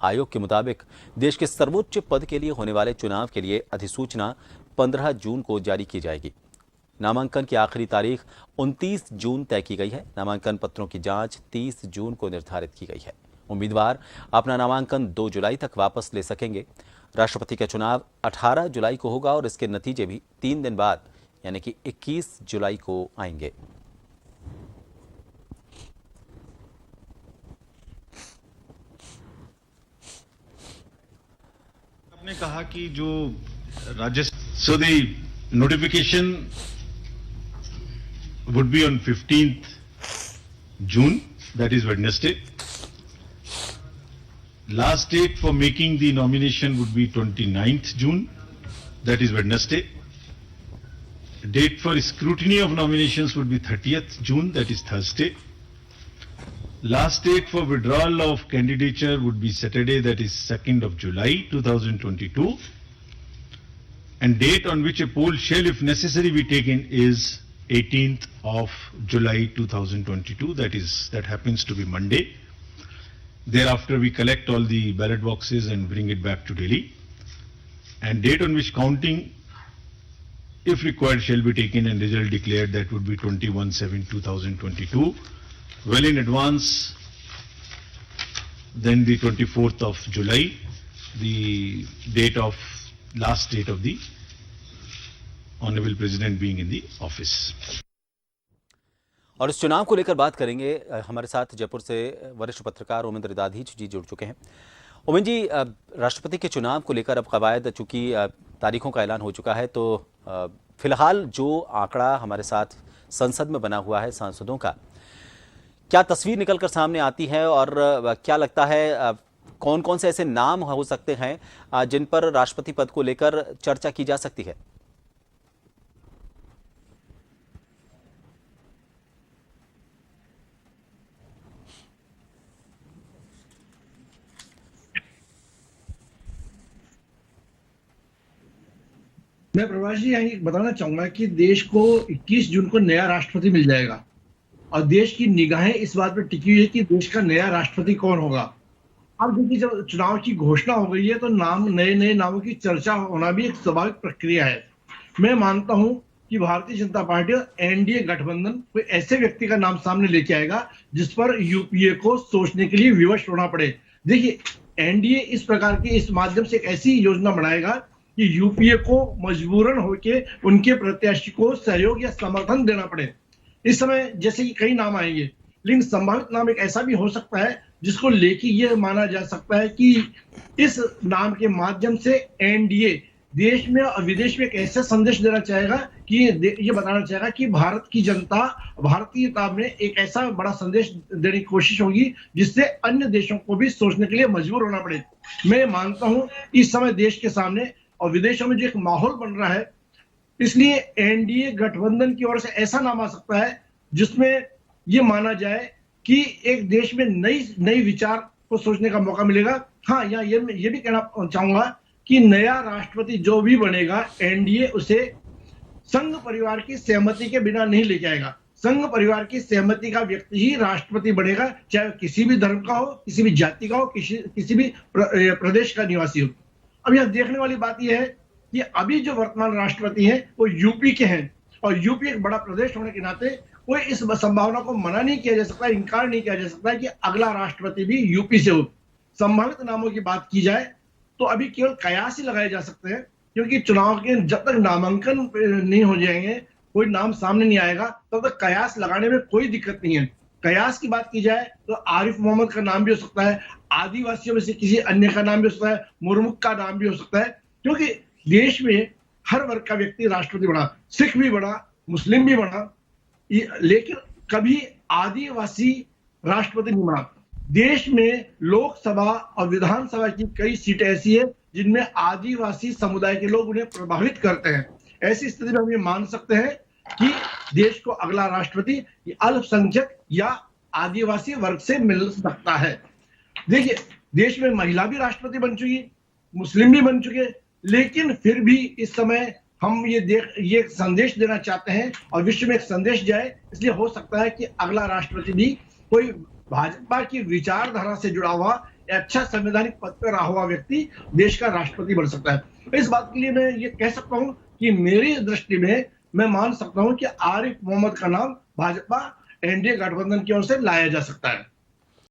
आयोग के मुताबिक देश के सर्वोच्च पद के लिए होने वाले चुनाव के लिए अधिसूचना 15 जून को जारी की जाएगी। नामांकन की आखिरी तारीख 29 जून तय की गई है। नामांकन पत्रों की जांच 30 जून को निर्धारित की गई है। उम्मीदवार अपना नामांकन 2 जुलाई तक वापस ले सकेंगे। राष्ट्रपति का चुनाव 18 जुलाई को होगा और इसके नतीजे भी 3 दिन बाद यानी कि 21 जुलाई को आएंगे। आपने कहा कि जो राज्य so the notification would be on 15th June, that is Wednesday. Last date for making the nomination would be 29th June, that is Wednesday. Date for scrutiny of nominations would be 30th June, that is Thursday. Last date for withdrawal of candidature would be Saturday, that is 2nd of July 2022. And date on which a poll shall, if necessary, be taken is 18th of July 2022, that happens to be Monday. Thereafter we collect all the ballot boxes and bring it back to Delhi. And date on which counting, if required, shall be taken and result declared, that would be 21/7/2022. Well in advance, then the 24th of July, the last date of the Honorable President being in the office. और इस चुनाव को लेकर बात करेंगे। हमारे साथ जयपुर से वरिष्ठ पत्रकार उमेंद्र दाधीच जी जुड़ चुके हैं। उमेंद्र जी, राष्ट्रपति के चुनाव को लेकर अब कवायद, चूंकि तारीखों का ऐलान हो चुका है, तो फिलहाल जो आंकड़ा हमारे साथ संसद में बना हुआ है सांसदों का, क्या तस्वीर निकलकर सामने आती है और क्या लगता है कौन कौन से ऐसे नाम हो सकते हैं जिन पर राष्ट्रपति पद को लेकर चर्चा की जा सकती है? मैं प्रभाष जी यहाँ बताना चाहूंगा कि देश को 21 जून को नया राष्ट्रपति मिल जाएगा और देश की निगाहें इस बात पर टिकी हुई है कि देश का नया राष्ट्रपति कौन होगा। अब देखिए, जब चुनाव की घोषणा हो गई है तो नए नामों की चर्चा होना भी एक स्वाभाविक प्रक्रिया है। मैं मानता हूं कि भारतीय जनता पार्टी और एनडीए गठबंधन कोई ऐसे व्यक्ति का नाम सामने लेके आएगा जिस पर यूपीए को सोचने के लिए विवश होना पड़े। देखिए, एनडीए इस प्रकार के इस माध्यम से एक ऐसी योजना बनाएगा कि यूपीए को मजबूरन होके उनके प्रत्याशी को सहयोग या समर्थन देना पड़े। इस समय जैसे कि कई नाम आएंगे, लेकिन संभावित नाम एक ऐसा भी हो सकता है जिसको लेके यह माना जा सकता है कि इस नाम के माध्यम से एनडीए देश में और विदेश में एक ऐसा संदेश देना चाहेगा कि ये बताना चाहेगा कि भारत की जनता भारतीयता में एक ऐसा बड़ा संदेश देने की कोशिश होगी जिससे अन्य देशों को भी सोचने के लिए मजबूर होना पड़े। मैं मानता हूं इस समय देश के सामने और विदेशों में जो एक माहौल बन रहा है, इसलिए एनडीए गठबंधन की ओर से ऐसा नाम आ सकता है जिसमें यह माना जाए कि एक देश में नई विचार को सोचने का मौका मिलेगा। हाँ, यहाँ ये भी कहना चाहूंगा कि नया राष्ट्रपति जो भी बनेगा, एनडीए उसे संघ परिवार की सहमति के बिना नहीं लेके आएगा। संघ परिवार की सहमति का व्यक्ति ही राष्ट्रपति बनेगा, चाहे किसी भी धर्म का हो, किसी भी जाति का हो, किसी भी प्रदेश का निवासी हो। अब यह देखने वाली बात यह है कि अभी जो वर्तमान राष्ट्रपति हैं वो यूपी के हैं और यूपी एक बड़ा प्रदेश होने के नाते कोई इस संभावना को मना नहीं किया जा सकता, इनकार नहीं किया जा सकता कि अगला राष्ट्रपति भी यूपी से हो। संभावित नामों की बात की जाए तो अभी केवल कयास ही लगाए जा सकते हैं, क्योंकि चुनाव के जब तक नामांकन नहीं हो जाएंगे, कोई नाम सामने नहीं आएगा, तब तक कयास लगाने में कोई दिक्कत नहीं है। कयास की बात की जाए तो आरिफ मोहम्मद का नाम भी हो सकता है, आदिवासियों में से किसी अन्य का नाम भी हो सकता है, मुर्मुक का नाम भी हो सकता है, क्योंकि देश में हर वर्ग का व्यक्ति राष्ट्रपति बना, सिख भी बना, मुस्लिम भी बना, लेकिन कभी आदिवासी राष्ट्रपति नहीं बना। देश में लोकसभा और विधानसभा की कई सीटें ऐसी है जिनमें आदिवासी समुदाय के लोग उन्हें प्रभावित करते हैं। ऐसी स्थिति में हम ये मान सकते हैं कि देश को अगला राष्ट्रपति अल्पसंख्यक या आदिवासी वर्ग से मिल सकता है। देखिए, देश में महिला भी राष्ट्रपति बन चुकी, मुस्लिम भी बन चुके, लेकिन फिर भी इस समय हम ये संदेश देना चाहते हैं और विश्व में एक संदेश जाए, इसलिए हो सकता है कि अगला राष्ट्रपति भी कोई भाजपा की विचारधारा से जुड़ा हुआ अच्छा संवैधानिक पद पर रहा हुआ व्यक्ति देश का राष्ट्रपति बन सकता है। इस बात के लिए मैं ये कह सकता हूं कि मेरी दृष्टि में मैं मान सकता हूं कि आरिफ मोहम्मद का नाम भाजपा एनडीए गठबंधन की ओर से लाया जा सकता है।